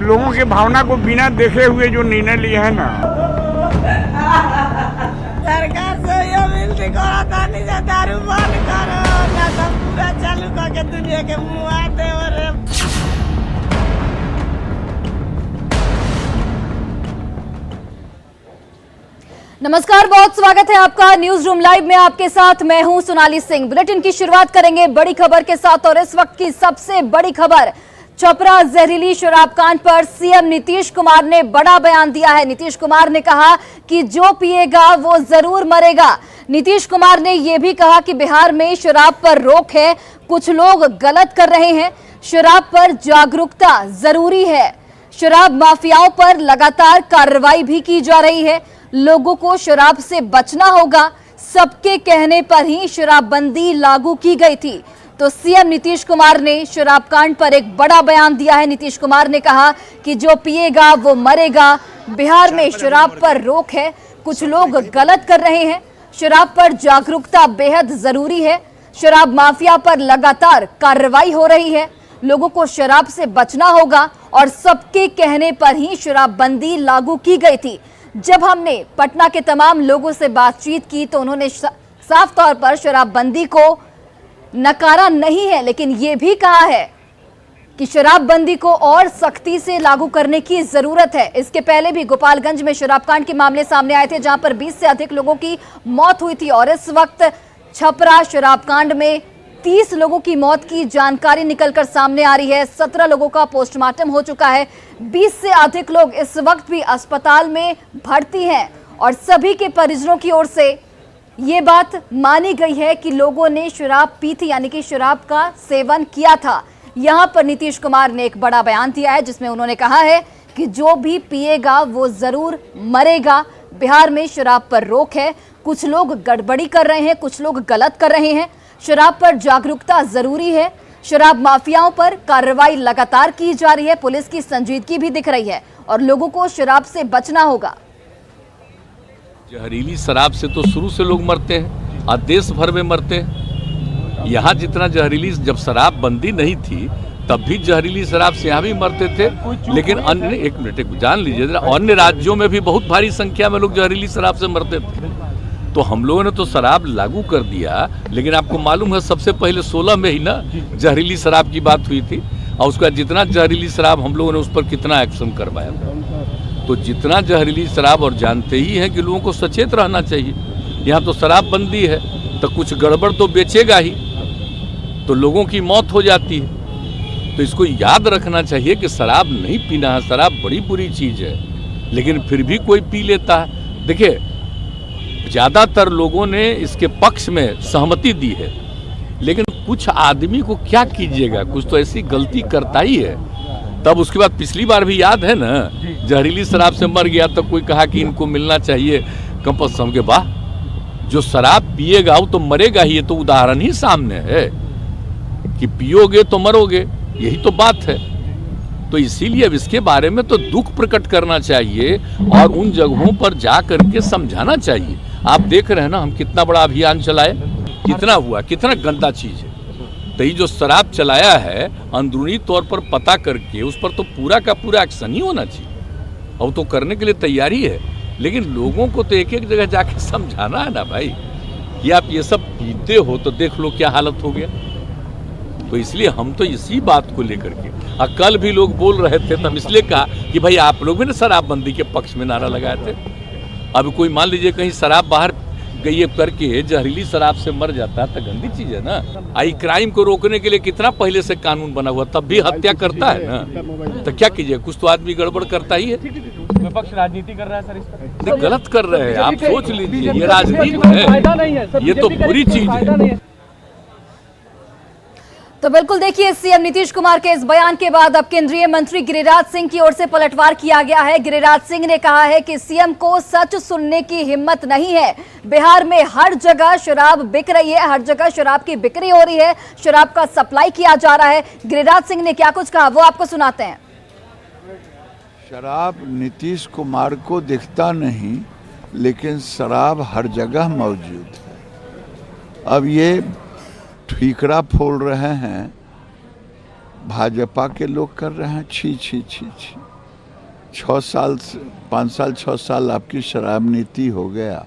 लोगों के भावना को बिना देखे हुए जो निर्णय लिए हैं ना, सरकार से ये विनती करता नहीं जा दारू बंद करो ना तो पूरा चालू करके दुनिया के मुँह आते और नमस्कार, बहुत स्वागत है आपका न्यूज रूम लाइव में। आपके साथ मैं हूं सोनाली सिंह। बुलेटिन की शुरुआत करेंगे बड़ी खबर के साथ और इस वक्त की सबसे बड़ी खबर, छपरा जहरीली शराब कांड पर सीएम नीतीश कुमार ने बड़ा बयान दिया है। नीतीश कुमार ने कहा कि जो पिएगा वो जरूर मरेगा। नीतीश कुमार ने यह भी कहा कि बिहार में शराब पर रोक है, कुछ लोग गलत कर रहे हैं, शराब पर जागरूकता जरूरी है, शराब माफियाओं पर लगातार कार्रवाई भी की जा रही है, लोगों को शराब से बचना होगा, सबके कहने पर ही शराबबंदी लागू की गई थी। तो सीएम नीतीश कुमार ने शराब कांड पर एक बड़ा बयान दिया है। नीतीश कुमार ने कहा कि जो पिएगा वो मरेगा। बिहार में शराब पर रोक है, कुछ लोग गलत कर रहे हैं, शराब पर जागरूकता बेहद जरूरी है, शराब माफिया पर लगातार कार्रवाई हो रही है, लोगों को शराब से बचना होगा और सबके कहने पर ही शराबबंदी लागू की गई थी। जब हमने पटना के तमाम लोगों से बातचीत की तो उन्होंने साफ तौर पर शराबबंदी को नकारा नहीं है, लेकिन ये भी कहा है कि शराबबंदी को और सख्ती से लागू करने की जरूरत है। इसके पहले भी गोपालगंज में शराबकांड के मामले सामने आए थे, जहां पर 20 से अधिक लोगों की मौत हुई थी और इस वक्त छपरा शराबकांड में 30 लोगों की मौत की जानकारी निकलकर सामने आ रही है। 17 लोगों का पोस्टमार्टम हो चुका है। 20 से अधिक लोग इस वक्त भी अस्पताल में भर्ती हैं और सभी के परिजनों की ओर से ये बात मानी गई है कि लोगों ने शराब पी थी, यानी कि शराब का सेवन किया था। यहां पर नीतीश कुमार ने एक बड़ा बयान दिया है जिसमें उन्होंने कहा है कि जो भी पिएगा वो जरूर मरेगा। बिहार में शराब पर रोक है, कुछ लोग गड़बड़ी कर रहे हैं, कुछ लोग गलत कर रहे हैं, शराब पर जागरूकता जरूरी है, शराब माफियाओं पर कार्रवाई लगातार की जा रही है, पुलिस की संजीदगी भी दिख रही है और लोगों को शराब से बचना होगा। जहरीली शराब से तो शुरू से लोग मरते हैं और देश भर में मरते हैं। यहाँ जितना जहरीली, जब शराब बंदी नहीं थी तब भी जहरीली शराब से यहाँ भी मरते थे, लेकिन अन्य, एक मिनट जान लीजिए, अन्य राज्यों में भी बहुत भारी संख्या में लोग जहरीली शराब से मरते थे। तो हम लोगों ने तो शराब लागू कर दिया, लेकिन आपको मालूम है सबसे पहले 16 में ही ना जहरीली शराब की बात हुई थी और उसका जितना जहरीली शराब हम लोगों ने उस पर कितना एक्शन करवाया था। तो जितना जहरीली शराब, और जानते ही हैं कि लोगों को सचेत रहना चाहिए। यहाँ तो शराब बंदी है तो कुछ गड़बड़ तो बेचेगा ही, तो लोगों की मौत हो जाती है। तो इसको याद रखना चाहिए कि शराब नहीं पीना है, शराब बड़ी बुरी चीज़ है, लेकिन फिर भी कोई पी लेता है। देखिए, ज़्यादातर लोगों ने इसके पक्ष में सहमति दी है, लेकिन कुछ आदमी को क्या कीजिएगा, कुछ तो ऐसी गलती करता ही है। तब उसके बाद पिछली बार भी याद है ना, जहरीली शराब से मर गया तो कोई कहा कि इनको मिलना चाहिए कंपल्सरी के। वाह, जो शराब पिएगा वो तो मरेगा ही। ये तो उदाहरण ही सामने है कि पियोगे तो मरोगे, यही तो बात है। तो इसीलिए अब इसके बारे में तो दुख प्रकट करना चाहिए और उन जगहों पर जा करके समझाना चाहिए। आप देख रहे हैं ना, हम कितना बड़ा अभियान चलाए, कितना हुआ, कितना गंदा चीज़ है। तो ये जो शराब चलाया है अंदरूनी तौर पर पता करके उस पर तो पूरा का पूरा एक्शन ही होना चाहिए, और तो करने के लिए तैयारी है। लेकिन लोगों को तो एक एक जगह जाके समझाना है ना भाई, कि आप ये सब पीते हो तो देख लो क्या हालत हो गया। तो इसलिए हम तो इसी बात को लेकर के, और कल भी लोग बोल रहे थे तो हम इसलिए कहा कि भाई आप लोग भी ना शराबबंदी के पक्ष में नारा लगाए थे। अब कोई मान लीजिए कहीं शराब बाहर गई करके जहरीली शराब से मर जाता है तो गंदी चीज है ना। आई क्राइम को रोकने के लिए कितना पहले से कानून बना हुआ, तब भी हत्या करता है ना। तो क्या कीजिए, कुछ तो आदमी गड़बड़ करता ही है। विपक्ष राजनीति कर रहा है सर, इस पर गलत कर रहे हैं। आप सोच लीजिए, ये राजनीति है, ये तो बुरी चीज है। तो बिल्कुल देखिए, सीएम नीतीश कुमार के इस बयान के बाद अब केंद्रीय मंत्री गिरिराज सिंह की ओर से पलटवार किया गया है। गिरिराज सिंह ने कहा है कि सीएम को सच सुनने की हिम्मत नहीं है। बिहार में हर जगह शराब बिक रही है, हर जगह शराब की बिक्री हो रही है, शराब का सप्लाई किया जा रहा है। गिरिराज सिंह ने क्या कुछ कहा वो आपको सुनाते हैं। शराब नीतीश कुमार को दिखता नहीं, लेकिन शराब हर जगह मौजूद है। अब ये ठीकरा फोड़ रहे हैं, भाजपा के लोग कर रहे हैं, छी छी छी छी। 5 साल 6 साल आपकी शराब नीति हो गया,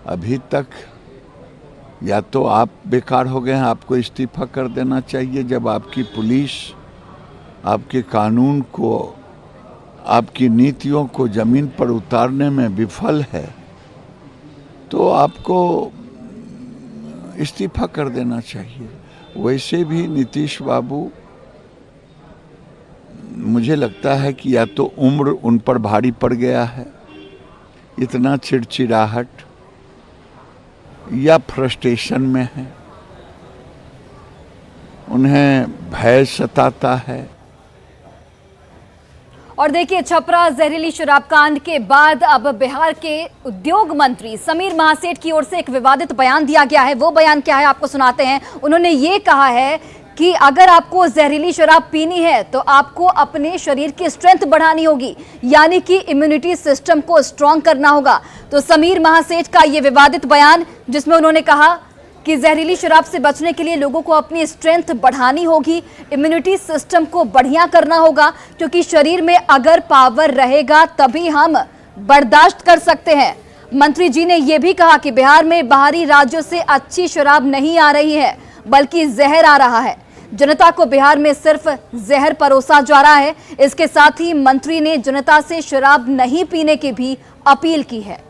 अभी तक या तो आप बेकार हो गए हैं, आपको इस्तीफा कर देना चाहिए। जब आपकी पुलिस आपके कानून को, आपकी नीतियों को जमीन पर उतारने में विफल है तो आपको इस्तीफा कर देना चाहिए। वैसे भी नीतीश बाबू, मुझे लगता है कि या तो उम्र उन पर भारी पड़ गया है, इतना चिड़चिड़ाहट, या फ्रस्ट्रेशन में है, उन्हें भय सताता है। और देखिए, छपरा जहरीली शराब कांड के बाद अब बिहार के उद्योग मंत्री समीर महासेठ की ओर से एक विवादित बयान दिया गया है। वो बयान क्या है आपको सुनाते हैं। उन्होंने ये कहा है कि अगर आपको जहरीली शराब पीनी है तो आपको अपने शरीर की स्ट्रेंथ बढ़ानी होगी, यानी कि इम्यूनिटी सिस्टम को स्ट्रांग करना होगा। तो समीर महासेठ का ये विवादित बयान, जिसमें उन्होंने कहा कि जहरीली शराब से बचने के लिए लोगों को अपनी स्ट्रेंथ बढ़ानी होगी, इम्यूनिटी सिस्टम को बढ़िया करना होगा, क्योंकि शरीर में अगर पावर रहेगा तभी हम बर्दाश्त कर सकते हैं। मंत्री जी ने यह भी कहा कि बिहार में बाहरी राज्यों से अच्छी शराब नहीं आ रही है, बल्कि जहर आ रहा है। जनता को बिहार में सिर्फ जहर परोसा जा रहा है। इसके साथ ही मंत्री ने जनता से शराब नहीं पीने की भी अपील की है।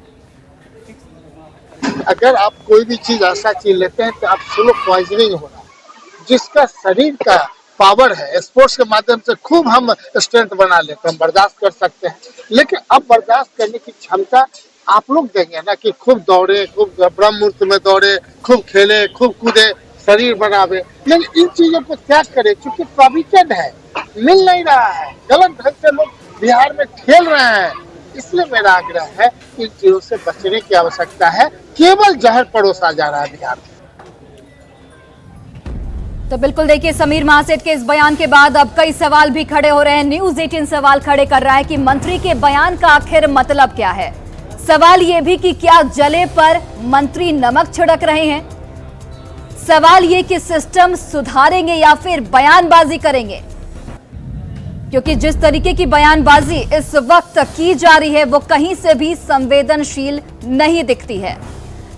अगर आप कोई भी चीज ऐसा चीज लेते हैं तो आप स्लो पॉइजनिंग हो रहा है। जिसका शरीर का पावर है, स्पोर्ट्स के माध्यम से खूब हम स्ट्रेंथ बना लेते हैं, हम बर्दाश्त कर सकते हैं। लेकिन अब बर्दाश्त करने की क्षमता आप लोग देंगे ना, कि खूब दौड़े, खूब ब्रह्म मुहूर्त में दौड़े, खूब खेले, खूब कूदे, शरीर बनावे, लेकिन इन चीजों को त्याग करें। चूंकि प्रोविजन है, मिल नहीं रहा है, गलत ढंग से लोग बिहार में खेल रहे हैं, इसलिए मेरा आग्रह है कि इन चीजों से बचने की आवश्यकता है। केवल जहर परोसा जा रहा है बिहार में। तो बिल्कुल देखिए, समीर महासेठ के इस बयान के बाद अब कई सवाल भी खड़े हो रहे हैं। न्यूज़ 18 सवाल खड़े कर रहा है कि मंत्री के बयान का आखिर मतलब क्या है। सवाल ये भी कि क्या जले पर मंत्री नमक छिड़क रहे हैं। सवाल ये कि सिस्टम सुधारेंगे या फिर बयानबाजी करेंगे, क्योंकि जिस तरीके की बयानबाजी इस वक्त की जा रही है वो कहीं से भी संवेदनशील नहीं दिखती है।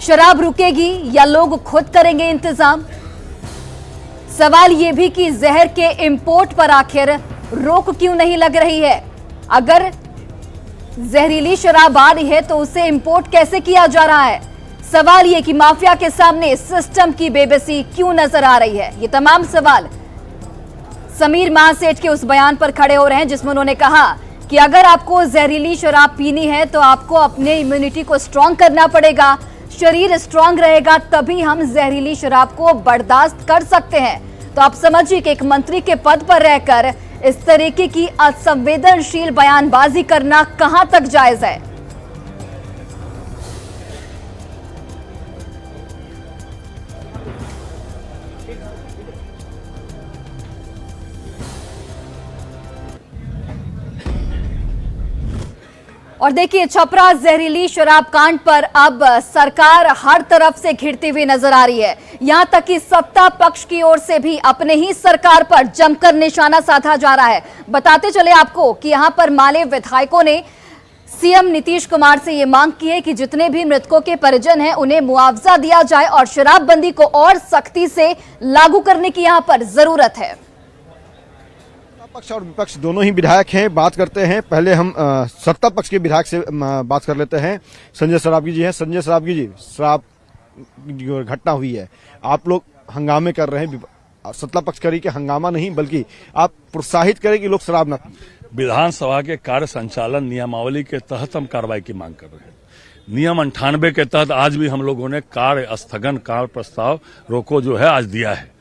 शराब रुकेगी या लोग खुद करेंगे इंतजाम। सवाल ये भी कि जहर के इंपोर्ट पर आखिर रोक क्यों नहीं लग रही है। अगर जहरीली शराब आ रही है तो उसे इंपोर्ट कैसे किया जा रहा है। सवाल ये कि माफिया के सामने सिस्टम की बेबसी क्यों नजर आ रही है। ये तमाम सवाल समीर महासेठ के उस बयान पर खड़े हो रहे हैं, जिसमें उन्होंने कहा कि अगर आपको जहरीली शराब पीनी है तो आपको अपने इम्यूनिटी को स्ट्रांग करना पड़ेगा। शरीर स्ट्रांग रहेगा तभी हम जहरीली शराब को बर्दाश्त कर सकते हैं। तो आप समझिए कि एक मंत्री के पद पर रहकर इस तरीके की असंवेदनशील बयानबाजी करना कहां तक जायज है। और देखिए, छपरा जहरीली शराब कांड पर अब सरकार हर तरफ से घिरती हुई नजर आ रही है। यहां तक कि सत्ता पक्ष की ओर से भी अपने ही सरकार पर जमकर निशाना साधा जा रहा है। बताते चले आपको कि यहां पर माले विधायकों ने सीएम नीतीश कुमार से ये मांग की है कि जितने भी मृतकों के परिजन हैं उन्हें मुआवजा दिया जाए और शराबबंदी को और सख्ती से लागू करने की यहां पर जरूरत है। पक्ष और विपक्ष दोनों ही विधायक हैं। बात करते हैं, पहले हम सत्ता पक्ष के विधायक से बात कर लेते हैं। संजय सरावगी जी हैं। संजय सरावगी जी, शराब जो घटना हुई है, आप लोग हंगामे कर रहे हैं, सत्ता पक्ष करी कि हंगामा नहीं बल्कि आप प्रोत्साहित करें कि लोग शराब न पिएं। विधानसभा के कार्य संचालन नियमावली के तहत हम कार्रवाई की मांग कर रहे हैं। नियम 98 के तहत आज भी हम लोगों ने कार्य स्थगन कार्य प्रस्ताव रोको जो है आज दिया है।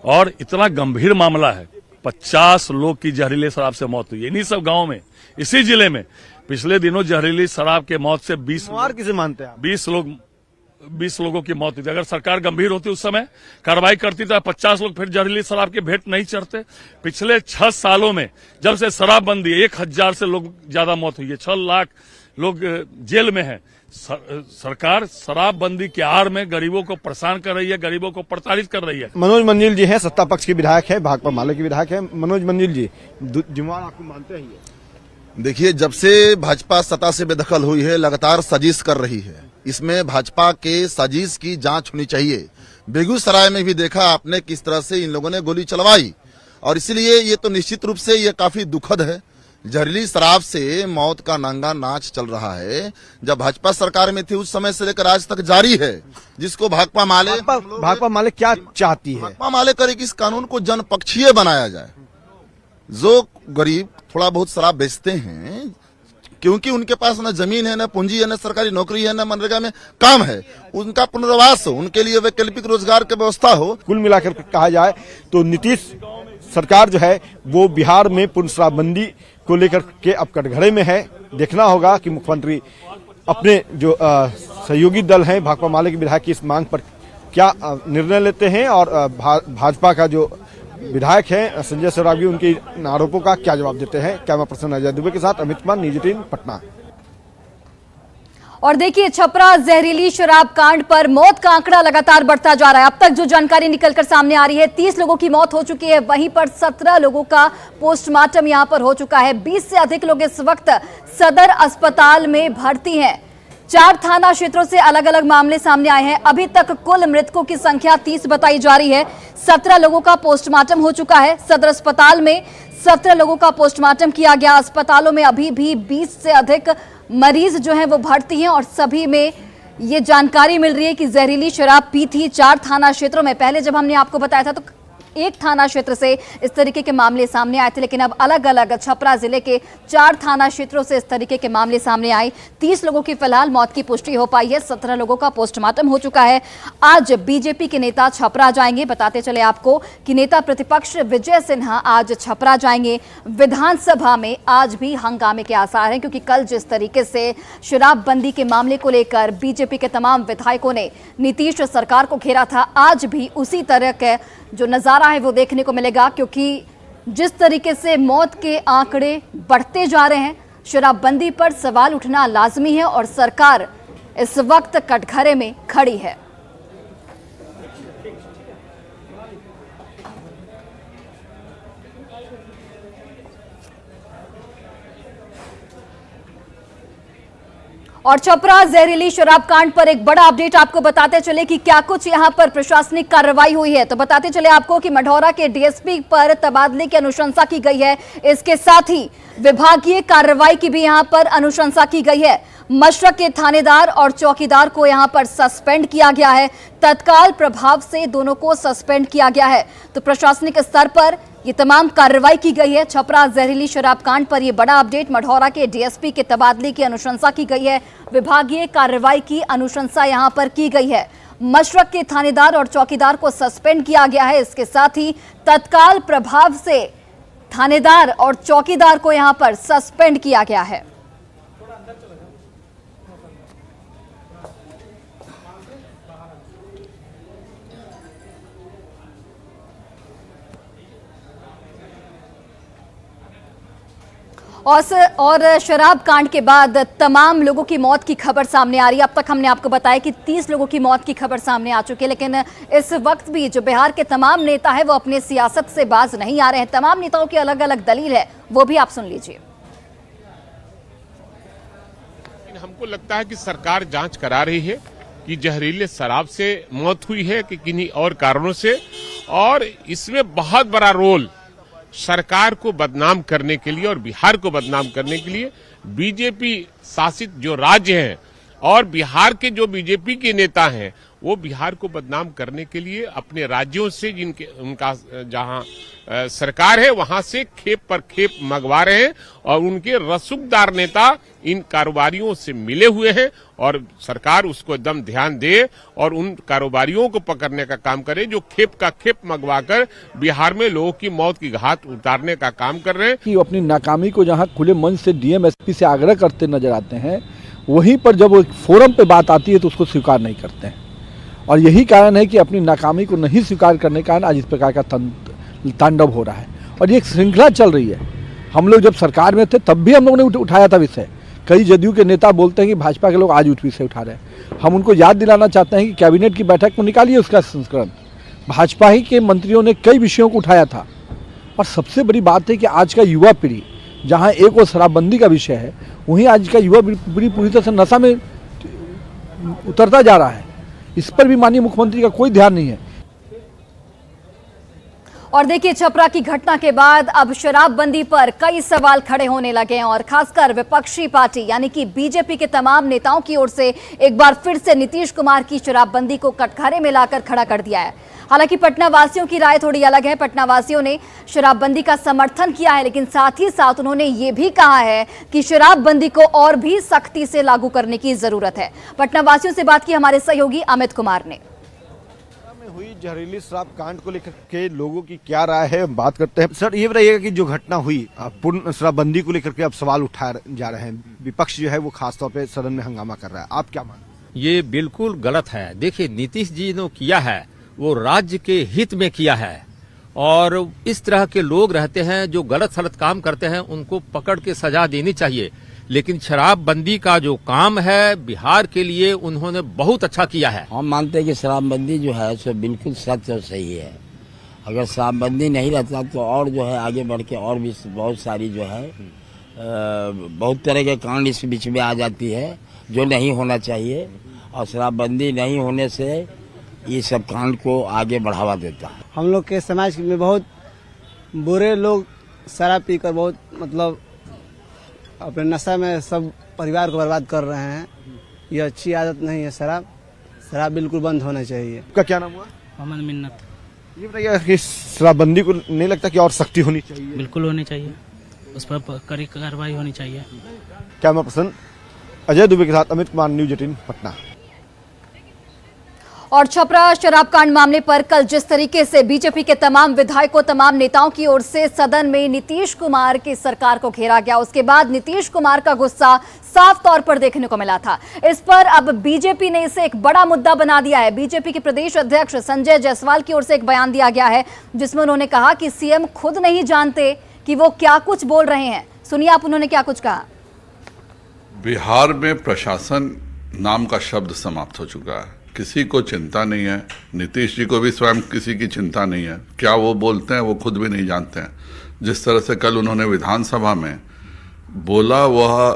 और इतना गंभीर मामला है, 50 लोग की जहरीली शराब से मौत हुई है इन्हीं सब गांव में। इसी जिले में पिछले दिनों जहरीली शराब के मौत से 20 किसे मानते हैं 20 लोगों की मौत हुई थी। अगर सरकार गंभीर होती उस समय कार्रवाई करती तो 50 लोग फिर जहरीली शराब के भेंट नहीं चढ़ते। पिछले 6 सालों में जब से शराबबंदी 1000 से लोग ज्यादा मौत हुई है, 6 लाख लोग जेल में हैं। सरकार शराबबंदी के आड़ में गरीबों को परेशान कर रही है, गरीबों को प्रताड़ित कर रही है। मनोज मंजिल जी हैं, सत्ता पक्ष के विधायक हैं, भाकपा माले के विधायक हैं। मनोज मंजिल जी, जिम्मेवार आपको मानते हैं? देखिए, जब से भाजपा सत्ता से बेदखल हुई है, लगातार साजिश कर रही है। इसमें भाजपा के साजिश की जांच होनी चाहिए। बेगूसराय में भी देखा आपने किस तरह से इन लोगों ने गोली चलवाई, और इसलिए ये तो निश्चित रूप से ये काफी दुखद है। जहरीली शराब से मौत का नंगा नाच चल रहा है। जब भाजपा सरकार में थी उस समय से लेकर आज तक जारी है, जिसको भाकपा माले क्या चाहती है? भाकपा माले करे कि इस कानून को जनपक्षीय बनाया जाए। जो गरीब थोड़ा बहुत शराब बेचते हैं, क्योंकि उनके पास न जमीन है, न पूंजी है, न सरकारी नौकरी है, न मनरेगा में काम है, उनका पुनर्वास हो, उनके लिए वैकल्पिक रोजगार की व्यवस्था हो। कुल मिलाकर कहा जाए तो नीतीश सरकार जो है वो बिहार में पूर्ण शराबबंदी को लेकर के अब कटघरे में है। देखना होगा कि मुख्यमंत्री अपने जो सहयोगी दल हैं भाकपा माले के विधायक की इस मांग पर क्या निर्णय लेते हैं, और भाजपा का जो विधायक हैं संजय सरावगी उनके आरोपों का क्या जवाब देते हैं। कैमरा पर्सन अजय दुबे के साथ अमित कुमार, न्यूज़ 18 पटना। और देखिए, छपरा जहरीली शराब कांड पर मौत का आंकड़ा लगातार बढ़ता जा रहा है। अब तक जो जानकारी निकलकर सामने आ रही है, 30 लोगों की मौत हो चुकी है, वहीं पर 17 लोगों का पोस्टमार्टम यहां पर हो चुका है। 20 से अधिक लोग इस वक्त सदर अस्पताल में भर्ती हैं। 4 थाना क्षेत्रों से अलग अलग मामले सामने आए हैं। अभी तक कुल मृतकों की संख्या 30 बताई जा रही है। 17 लोगों का पोस्टमार्टम हो चुका है। सदर अस्पताल में 17 लोगों का पोस्टमार्टम किया गया। अस्पतालों में अभी भी 20 से अधिक मरीज जो हैं वो भर्ती हैं, और सभी में ये जानकारी मिल रही है कि जहरीली शराब पी थी। 4 थाना क्षेत्रों में, पहले जब हमने आपको बताया था तो एक थाना क्षेत्र से इस तरीके के मामले सामने आए थे, लेकिन अब अलग अलग छपरा जिले के 4 थाना क्षेत्रों से इस तरीके के मामले सामने आए। 30 लोगों की फिलहाल मौत की पुष्टि हो पाई है। 17 लोगों का पोस्टमार्टम हो चुका है। आज बीजेपी के नेता छपरा जाएंगे। बताते चले आपको कि नेता प्रतिपक्ष विजय सिन्हा आज छपरा जाएंगे। विधानसभा में आज भी हंगामे के आसार हैं, क्योंकि कल जिस तरीके से शराबबंदी के मामले को लेकर बीजेपी के तमाम विधायकों ने नीतीश सरकार को घेरा था, आज भी उसी तरह के जो नजारा है वो देखने को मिलेगा। क्योंकि जिस तरीके से मौत के आंकड़े बढ़ते जा रहे हैं, शराबबंदी पर सवाल उठना लाजमी है, और सरकार इस वक्त कटघरे में खड़ी है। और छपरा जहरीली शराब कांड पर एक बड़ा अपडेट आपको बताते चले कि क्या कुछ यहां पर प्रशासनिक कार्रवाई हुई है। तो बताते चले आपको कि मढ़ौरा के डीएसपी पर तबादले की अनुशंसा की गई है। इसके साथ ही विभागीय कार्रवाई की भी यहां पर अनुशंसा की गई है। मशरक के थानेदार और चौकीदार को यहां पर सस्पेंड किया गया है। तत्काल प्रभाव से दोनों को सस्पेंड किया गया है। तो प्रशासनिक स्तर पर ये तमाम कार्रवाई की गई है। छपरा जहरीली शराब कांड पर यह बड़ा अपडेट। मढ़ौरा के डीएसपी के तबादले की अनुशंसा की गई है। विभागीय कार्रवाई की अनुशंसा यहां पर की गई है। मशरक के थानेदार और चौकीदार को सस्पेंड किया गया है। इसके साथ ही तत्काल प्रभाव से थानेदार और चौकीदार को यहां पर सस्पेंड किया गया है। और शराब कांड के बाद तमाम लोगों की मौत की खबर सामने आ रही है। अब तक हमने आपको बताया कि 30 लोगों की मौत की खबर सामने आ चुकी है, लेकिन इस वक्त भी जो बिहार के तमाम नेता है वो अपने सियासत से बाज नहीं आ रहे हैं। तमाम नेताओं की अलग अलग दलील है, वो भी आप सुन लीजिए। हमको लगता है कि सरकार जांच करा रही है कि जहरीले शराब से मौत हुई है कि किन्हीं और कारणों से, और इसमें बहुत बड़ा रोल सरकार को बदनाम करने के लिए और बिहार को बदनाम करने के लिए बीजेपी शासित जो राज्य हैं और बिहार के जो बीजेपी के नेता हैं वो बिहार को बदनाम करने के लिए अपने राज्यों से जिनके उनका जहां सरकार है वहां से खेप पर खेप मंगवा रहे हैं, और उनके रसूखदार नेता इन कारोबारियों से मिले हुए हैं, और सरकार उसको एकदम ध्यान दे और उन कारोबारियों को पकड़ने का काम करे जो खेप का खेप मंगवाकर बिहार में लोगों की मौत की घात उतारने का काम कर रहे हैं। कि अपनी नाकामी को जहां खुले मन से डीएम एसपी से आग्रह करते नजर आते हैं, वहीं पर जब वो फोरम पे बात आती है तो उसको स्वीकार नहीं करते हैं, और यही कारण है कि अपनी नाकामी को नहीं स्वीकार करने के कारण आज इस प्रकार का तांडव हो रहा है। और ये एक श्रृंखला चल रही है। हम लोग जब सरकार में थे तब भी हम लोगों ने उठाया था विषय। कई जदयू के नेता बोलते हैं कि भाजपा के लोग आज विषय उठा रहे हैं। हम उनको याद दिलाना चाहते हैं कि कैबिनेट की बैठक में निकालिए उसका संस्करण। भाजपा ही के मंत्रियों ने कई विषयों को उठाया था, और सबसे बड़ी बात है कि आज का युवा पीढ़ी जहाँ एक वो शराबबंदी का विषय है, वहीं आज का युवा पूरी तरह से नशा में उतरता जा रहा है। इस पर भी माननीय मुख्यमंत्री का कोई ध्यान नहीं है। और देखिए, छपरा की घटना के बाद अब शराबबंदी पर कई सवाल खड़े होने लगे हैं और खासकर विपक्षी पार्टी यानी कि बीजेपी के तमाम नेताओं की ओर से एक बार फिर से नीतीश कुमार की शराबबंदी को कटघरे में लाकर खड़ा कर दिया है। हालांकि पटना वासियों की राय थोड़ी अलग है। पटना वासियों ने शराबबंदी का समर्थन किया है, लेकिन साथ ही साथ उन्होंने ये भी कहा है कि शराबबंदी को और भी सख्ती से लागू करने की जरूरत है। पटना वासियों से बात की हमारे सहयोगी अमित कुमार ने। हुई जहरीली शराब कांड को लेकर के लोगों की क्या राय है, बात करते हैं। सर, ये बताइएगा कि जो घटना हुई पूर्ण शराबबंदी को लेकर के अब सवाल उठाए जा रहे हैं, विपक्ष जो है वो खासतौर पे सदन में हंगामा कर रहा है, आप क्या मानते हैं? ये बिल्कुल गलत है। देखिए, नीतीश जी ने किया है वो राज्य के हित में किया है, और इस तरह के लोग रहते हैं जो गलत सलत काम करते हैं, उनको पकड़ के सजा देनी चाहिए। लेकिन शराबबंदी का जो काम है बिहार के लिए उन्होंने बहुत अच्छा किया है। हम मानते हैं कि शराबबंदी जो है सो बिल्कुल सच और सही है। अगर शराबबंदी नहीं रहता तो और जो है आगे बढ़ के और भी बहुत सारी जो है बहुत तरह के कांड इस बीच में आ जाती है जो नहीं होना चाहिए, और शराबबंदी नहीं होने से ये सब कांड को आगे बढ़ावा देता है। हम लोग के समाज में बहुत बुरे लोग शराब पीकर बहुत मतलब अपने नशा में सब परिवार को बर्बाद कर रहे हैं। ये अच्छी आदत नहीं है। शराब बिल्कुल बंद होना चाहिए। आपका क्या नाम हुआ? मोहम्मद मिन्नत। ये बताइए कि शराबबंदी को नहीं लगता कि और सख्ती होनी चाहिए? बिल्कुल होनी चाहिए, उस पर कड़ी कार्रवाई होनी चाहिए। कैमरा पर्सन अजय दुबे के साथ अमित कुमार, न्यूज़ 18 पटना। और छपरा शराब कांड मामले पर कल जिस तरीके से बीजेपी के तमाम विधायकों, तमाम नेताओं की ओर से सदन में नीतीश कुमार की सरकार को घेरा गया, उसके बाद नीतीश कुमार का गुस्सा साफ तौर पर देखने को मिला था। इस पर अब बीजेपी ने इसे एक बड़ा मुद्दा बना दिया है। बीजेपी के प्रदेश अध्यक्ष संजय जायसवाल की ओर से एक बयान दिया गया है जिसमें उन्होंने कहा कि सीएम खुद नहीं जानते कि वो क्या कुछ बोल रहे हैं। सुनिए आप उन्होंने क्या कुछ कहा। बिहार में प्रशासन नाम का शब्द समाप्त हो चुका है। किसी को चिंता नहीं है, नीतीश जी को भी स्वयं किसी की चिंता नहीं है। क्या वो बोलते हैं वो खुद भी नहीं जानते हैं। जिस तरह से कल उन्होंने विधानसभा में बोला, वह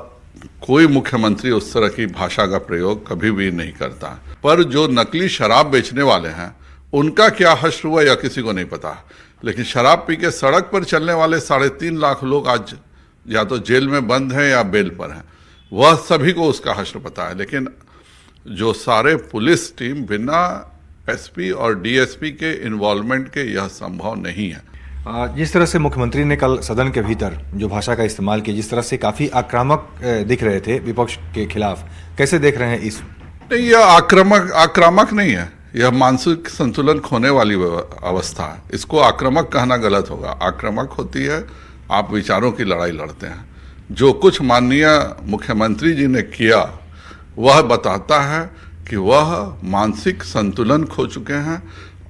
कोई मुख्यमंत्री उस तरह की भाषा का प्रयोग कभी भी नहीं करता। पर जो नकली शराब बेचने वाले हैं उनका क्या हश्र हुआ या किसी को नहीं पता। लेकिन शराब पी के सड़क पर चलने वाले 3.5 लाख लोग आज या तो जेल में बंद हैं या बेल पर हैं, वह सभी को उसका हश्र पता है। लेकिन जो सारे पुलिस टीम बिना एसपी और डीएसपी के इन्वॉल्वमेंट के यह संभव नहीं है। जिस तरह से मुख्यमंत्री ने कल सदन के भीतर जो भाषा का इस्तेमाल किया, जिस तरह से काफी आक्रामक दिख रहे थे विपक्ष के खिलाफ, कैसे देख रहे हैं इस? नहीं, यह आक्रामक नहीं है, यह मानसिक संतुलन खोने वाली अवस्था है। इसको आक्रामक कहना गलत होगा। आक्रामक होती है आप विचारों की लड़ाई लड़ते हैं। जो कुछ माननीय मुख्यमंत्री जी ने किया वह बताता है कि वह मानसिक संतुलन खो चुके हैं,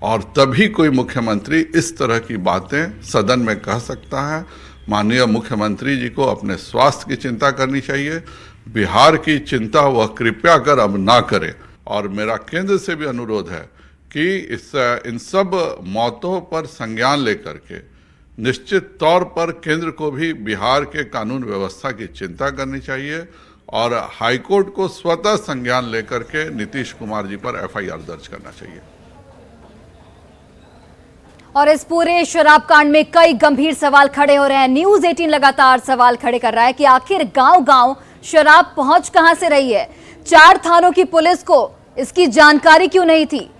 और तभी कोई मुख्यमंत्री इस तरह की बातें सदन में कह सकता है। माननीय मुख्यमंत्री जी को अपने स्वास्थ्य की चिंता करनी चाहिए। बिहार की चिंता वह कृपया कर अब ना करें। और मेरा केंद्र से भी अनुरोध है कि इन सब मौतों पर संज्ञान लेकर के निश्चित तौर पर केंद्र को भी बिहार के कानून व्यवस्था की चिंता करनी चाहिए, और हाईकोर्ट को स्वतः संज्ञान लेकर के नीतीश कुमार जी पर एफआईआर दर्ज करना चाहिए। और इस पूरे शराब कांड में कई गंभीर सवाल खड़े हो रहे हैं। न्यूज़ 18 लगातार सवाल खड़े कर रहा है कि आखिर गांव-गांव शराब पहुंच कहां से रही है। 4 थानों की पुलिस को इसकी जानकारी क्यों नहीं थी?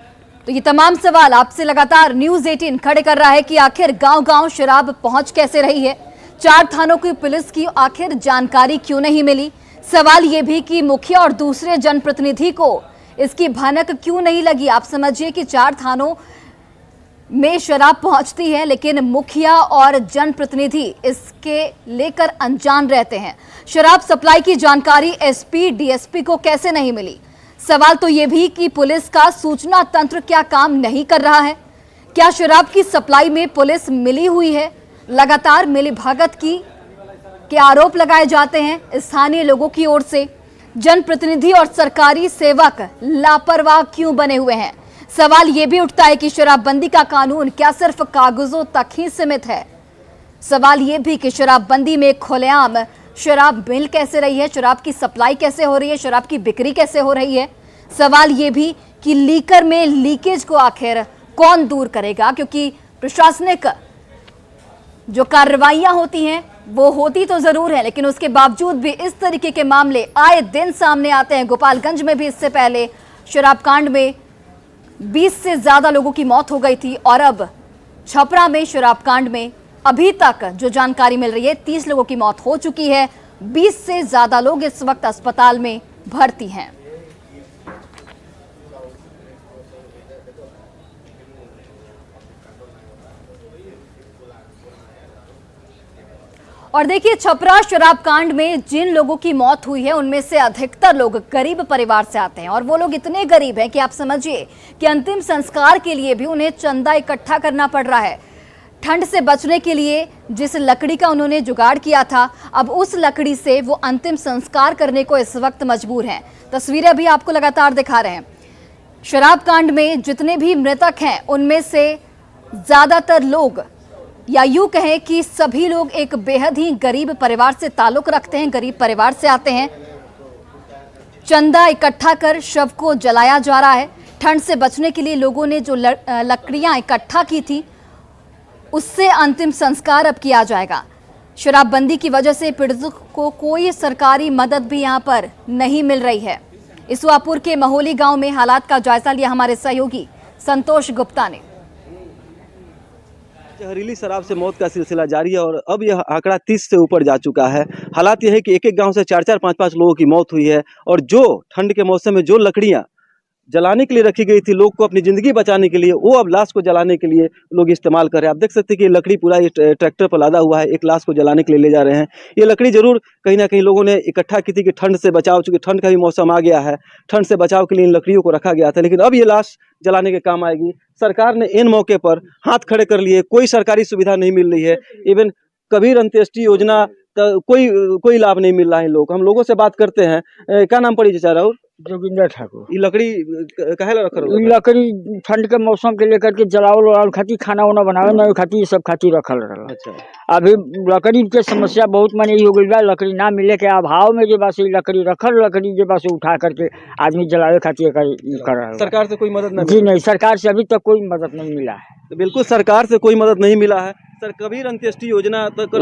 तो ये तमाम सवाल आपसे लगातार न्यूज़ 18 खड़े कर रहा है कि आखिर गांव-गांव शराब पहुंच कैसे रही है। 4 थानों की पुलिस की आखिर जानकारी क्यों नहीं मिली। सवाल ये भी कि मुखिया और दूसरे जनप्रतिनिधि को इसकी भनक क्यों नहीं लगी। आप समझिए कि 4 थानों में शराब पहुंचती है, लेकिन मुखिया और जनप्रतिनिधि इसके लेकर अनजान रहते हैं। शराब सप्लाई की जानकारी एसपी, डीएसपी को कैसे नहीं मिली। सवाल तो ये भी कि पुलिस का सूचना तंत्र क्या काम नहीं कर रहा है। क्या शराब की सप्लाई में पुलिस मिली हुई है। लगातार मिलीभगत के आरोप लगाए जाते हैं स्थानीय लोगों की ओर से। जनप्रतिनिधि और सरकारी सेवक लापरवाह क्यों बने हुए हैं। सवाल यह भी उठता है कि शराबबंदी का कानून क्या सिर्फ कागजों तक ही सीमित है। सवाल ये भी कि शराबबंदी में खुलेआम शराब मिल कैसे रही है, शराब की सप्लाई कैसे हो रही है, शराब की बिक्री कैसे हो रही है। सवाल ये भी कि लीकर में लीकेज को आखिर कौन दूर करेगा, क्योंकि प्रशासनिक जो कार्रवाइयां होती हैं वो होती तो जरूर है, लेकिन उसके बावजूद भी इस तरीके के मामले आए दिन सामने आते हैं। गोपालगंज में भी इससे पहले शराब कांड में 20 से ज्यादा लोगों की मौत हो गई थी और अब छपरा में शराब कांड में अभी तक जो जानकारी मिल रही है 30 लोगों की मौत हो चुकी है। 20 से ज्यादा लोग इस वक्त अस्पताल में भर्ती हैं। और देखिए, छपरा शराब कांड में जिन लोगों की मौत हुई है उनमें से अधिकतर लोग गरीब परिवार से आते हैं और वो लोग इतने गरीब हैं कि आप समझिए कि अंतिम संस्कार के लिए भी उन्हें चंदा इकट्ठा करना पड़ रहा है। ठंड से बचने के लिए जिस लकड़ी का उन्होंने जुगाड़ किया था, अब उस लकड़ी से वो अंतिम संस्कार करने को इस वक्त मजबूर हैं। तस्वीरें अभी आपको लगातार दिखा रहे हैं। शराब कांड में जितने भी मृतक हैं उनमें से ज्यादातर लोग, या यूं कहें कि सभी लोग एक बेहद ही गरीब परिवार से ताल्लुक रखते हैं, गरीब परिवार से आते हैं। चंदा इकट्ठा कर शव को जलाया जा रहा है। ठंड से बचने के लिए लोगों ने जो लकड़ियां इकट्ठा की थी उससे अंतिम संस्कार अब किया जाएगा। शराबबंदी की वजह से पीड़ितों को कोई सरकारी मदद भी यहां पर नहीं मिल रही है। इसवापुर के महोली गांव में हालात का जायजा लिया हमारे सहयोगी संतोष गुप्ता ने। जहरीली शराब से मौत का सिलसिला जारी है और अब यह आंकड़ा 30 से ऊपर जा चुका है। हालात यह है कि एक एक गांव से 4-4, 5-5 लोगों की मौत हुई है और जो ठंड के मौसम में जो लकड़ियां जलाने के लिए रखी गई थी लोग को अपनी जिंदगी बचाने के लिए, वो अब लाश को जलाने के लिए लोग इस्तेमाल कर रहे हैं। आप देख सकते हैं कि लकड़ी पूरा ये ट्रैक्टर पर लादा हुआ है, एक लाश को जलाने के लिए ले जा रहे हैं। ये लकड़ी जरूर कहीं ना कहीं लोगों ने इकट्ठा की थी कि ठंड से बचाव, चूंकि ठंड का भी मौसम आ गया है, ठंड से बचाव के लिए इन लकड़ियों को रखा गया था, लेकिन अब ये लाश जलाने के काम आएगी। सरकार ने इन मौके पर हाथ खड़े कर लिए, कोई सरकारी सुविधा नहीं मिल रही है। इवन कबीर अंत्येष्टि योजना का कोई लाभ नहीं मिल रहा है। लोग, हम लोगों से बात करते हैं। क्या नाम पड़ी चाचा राहुल? जोगिंदर ठाकुर। ये लकड़ी कहे रख रहे हो? लकड़ी ठंड के मौसम के लेकर के जलावल उलावल खाती, खाना वाना बनावे ना खाती, ये सब खाती रखल रहा। अच्छा। अभी लकड़ी के समस्या बहुत माने हो गई बा, लकड़ी ना मिले के अभाव में जो बस लकड़ी रखल, लकड़ी जो बस उठा करके आदमी जलावे खाती कर रहा है। सरकार से कोई मदद नहीं? जी नहीं, सरकार से अभी तक कोई मदद नहीं मिला है। तो बिल्कुल सरकार से कोई मदद नहीं मिला है। सर, कबीर अंत्येष्टि योजना तक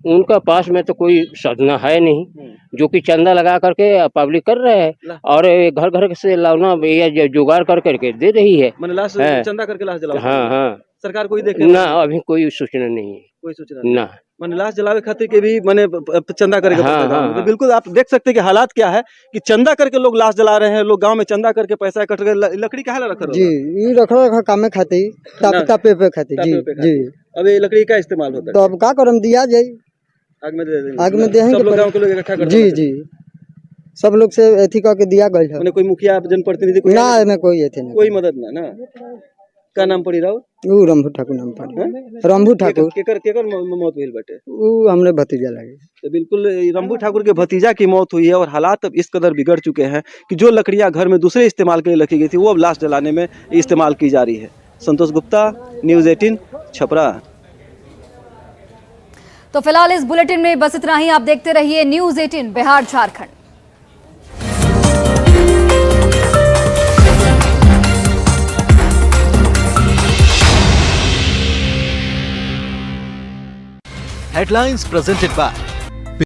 उनका पास में तो कोई साधना है नहीं, जो कि चंदा लगा करके पब्लिक कर रहे हैं और घर घर से लाना या जुगाड़ कर करके दे रही है। लाश चंदा करके लाश जलाओ। हाँ हाँ। सरकार कोई देखे ना? अभी कोई सूचना नहीं है। कोई सूचना ना। मैंने लाश जलावे खातिर के भी मैंने चंदा करके तो बिल्कुल आप देख सकते हैं कि हालात क्या है कि चंदा करके लोग लाश जला रहे हैं। लोग गांव में चंदा करके पैसा इकट्ठा कर लकड़ी कहाँ रख रहे? जी, ये रखा काम खाती, तापे पे खाती। जी जी। अब ये लकड़ी का इस्तेमाल होता है, तो अब क्या करम, दिया जाए, आग में दे देंगे। आग में देंगे। सब लोग गांव के लोग इकट्ठा कर? जी जी, सब लोग से एथी करके दिया गया है। कोई मुखिया जनप्रतिनिधि ना में कोई एथी नहीं, कोई मदद ना। क्या नाम पड़ी राव? वो रंभू ठाकुर नाम पड़ी। रंभू ठाकुर। केकर मौत हुई बेटे? वो हमने भतीजा लगे। तो बिल्कुल रंभू ठाकुर के भतीजा की मौत हुई है और हालात अब इस कदर बिगड़ चुके हैं कि जो लकड़ियां घर में दूसरे इस्तेमाल के लिए रखी गई थी वो अब लाश जलाने में इस्तेमाल की जा रही है। संतोष गुप्ता, न्यूज़ 18, छपरा। तो फिलहाल इस बुलेटिन में बस इतना ही। आप देखते रहिए news 18 Bihar Jharkhand. Headlines presented by